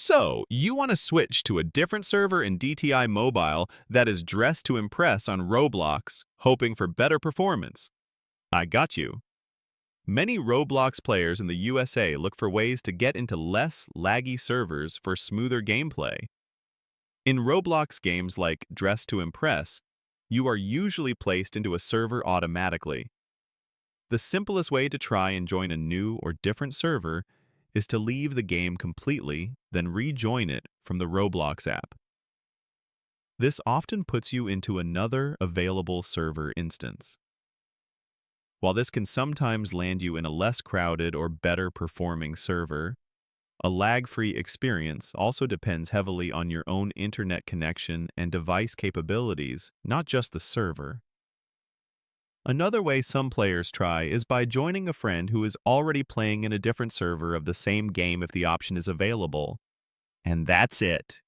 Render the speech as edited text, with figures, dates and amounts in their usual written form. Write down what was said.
So, you want to switch to a different server in DTI Mobile that is dressed to impress on Roblox, hoping for better performance. I got you. Many Roblox players in the USA look for ways to get into less laggy servers for smoother gameplay. In Roblox games like Dress to Impress, you are usually placed into a server automatically. The simplest way to try and join a new or different server is to leave the game completely, then rejoin it from the Roblox app. This often puts you into another available server instance. While this can sometimes land you in a less crowded or better performing server, a lag-free experience also depends heavily on your own internet connection and device capabilities, not just the server. Another way some players try is by joining a friend who is already playing in a different server of the same game if the option is available. And that's it.